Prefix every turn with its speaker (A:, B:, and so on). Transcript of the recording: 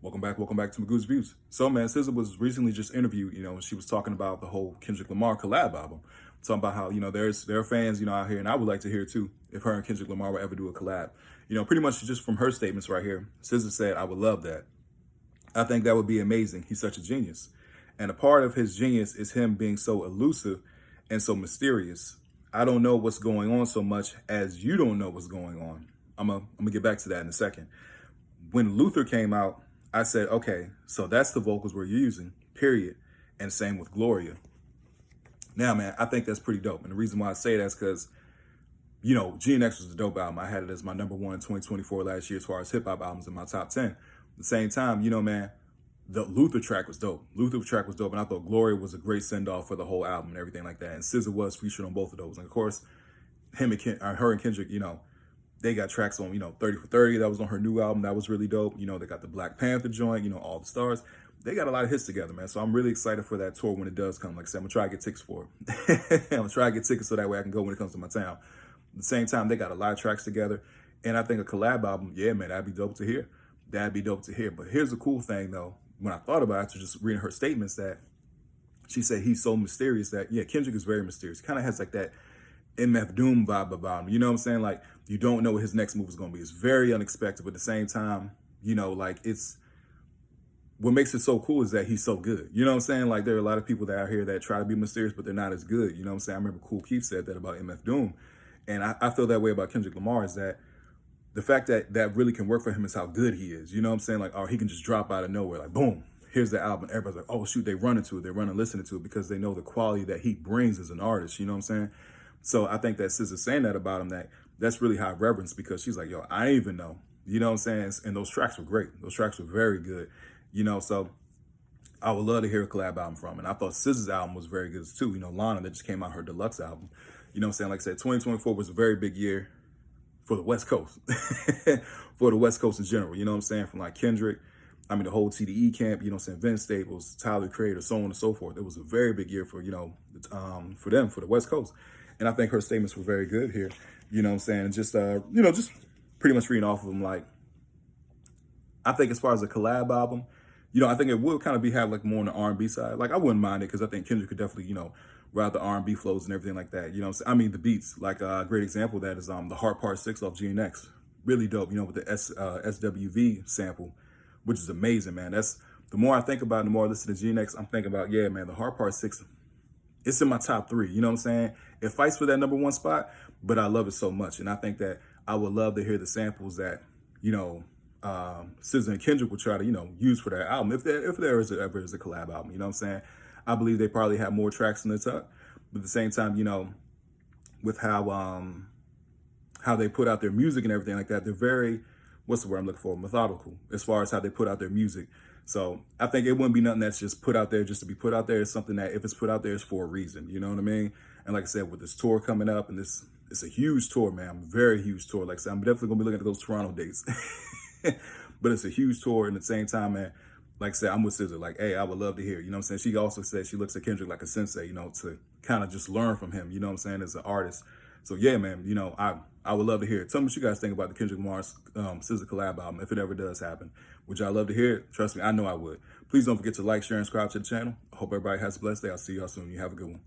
A: Welcome back to Magoo's Views. So, man, SZA was recently just interviewed, and she was talking about the whole Kendrick Lamar collab album. Talking about how, there are fans, out here, and I would like to hear too, if her and Kendrick Lamar would ever do a collab. Pretty much just from her statements right here, SZA said, "I would love that. I think that would be amazing. He's such a genius. And a part of his genius is him being so elusive and so mysterious. I don't know what's going on so much as you don't know what's going on." I'm gonna get back to that in a second. When Luther came out, I said, okay, so that's the vocals we're using, period. And same with Gloria. Now, man, I think that's pretty dope. And the reason why I say that is because, GNX was a dope album. I had it as my number one in 2024 last year as far as hip hop albums in my top 10. At the same time, man, the Luther track was dope. Luther track was dope. And I thought Gloria was a great send off for the whole album and everything like that. And SZA was featured on both of those. And of course, her and Kendrick, they got tracks on, 30 for 30. That was on her new album. That was really dope. They got the Black Panther joint, All the Stars. They got a lot of hits together, man. So I'm really excited for that tour when it does come. Like I said, I'm going to try to get tickets for it. I'm going to try to get tickets so that way I can go when it comes to my town. At the same time, they got a lot of tracks together. And I think a collab album, yeah, man, that'd be dope to hear. That'd be dope to hear. But here's the cool thing, though. When I thought about it, after just reading her statements, that she said he's so mysterious that, yeah, Kendrick is very mysterious. Kind of has like that MF Doom vibe about him. You know what I'm saying? Like, you don't know what his next move is going to be. It's very unexpected, but at the same time, it's what makes it so cool is that he's so good. You know what I'm saying? Like, there are a lot of people that out here that try to be mysterious, but they're not as good. You know what I'm saying? I remember Kool Keith said that about MF Doom. And I feel that way about Kendrick Lamar, is that the fact that that really can work for him is how good he is. You know what I'm saying? Like, he can just drop out of nowhere. Like, boom, here's the album. Everybody's like, oh, shoot, they run into it. They run and listen to it because they know the quality that he brings as an artist. You know what I'm saying? So I think that SZA saying that about him, that's really high reverence, because she's like, yo, I didn't even know. You know what I'm saying? And those tracks were great. Those tracks were very good. So I would love to hear a collab album from him. And I thought SZA's album was very good too. Lana, that just came out, her deluxe album. You know what I'm saying? Like I said, 2024 was a very big year for the West Coast, for the West Coast in general. You know what I'm saying? From like Kendrick, the whole TDE camp, you know what I'm saying? Vince Staples, Tyler, Creator, so on and so forth. It was a very big year for, for them, for the West Coast. And I think her statements were very good here. You know what I'm saying? Just, just pretty much reading off of them. Like, I think as far as a collab album, I think it will kind of have like more on the R&B side. Like, I wouldn't mind it, because I think Kendrick could definitely, ride the R&B flows and everything like that. You know what I'm saying? The beats. Like, a great example of that is the Heart Part 6 off GNX. Really dope, with the SWV sample, which is amazing, man. That's, the more I think about it, the more I listen to GNX, I'm thinking about, yeah, man, the Heart Part 6, it's in my top 3. You know what I'm saying? It fights for that number 1 spot, but I love it so much. And I think that I would love to hear the samples that, SZA and Kendrick would try to, use for that album. If there is ever is a collab album, you know what I'm saying? I believe they probably have more tracks in the tuck. But at the same time, with how they put out their music and everything like that, they're very, what's the word I'm looking for? Methodical as far as how they put out their music. So I think it wouldn't be nothing that's just put out there just to be put out there. It's something that, if it's put out there, it's for a reason. You know what I mean? And like I said, with this tour coming up, and it's a huge tour, man. A very huge tour. Like I said, I'm definitely gonna be looking at those Toronto dates. But it's a huge tour, and at the same time, man, like I said, I'm with SZA. Like, hey, I would love to hear. You know what I'm saying? She also said she looks at Kendrick like a sensei, to kind of just learn from him, you know what I'm saying, as an artist. So yeah, man, I would love to hear it. Tell me what you guys think about the Kendrick Lamar SZA collab album, if it ever does happen. Would y'all love to hear it? Trust me, I know I would. Please don't forget to like, share, and subscribe to the channel. I hope everybody has a blessed day. I'll see y'all soon. You have a good one.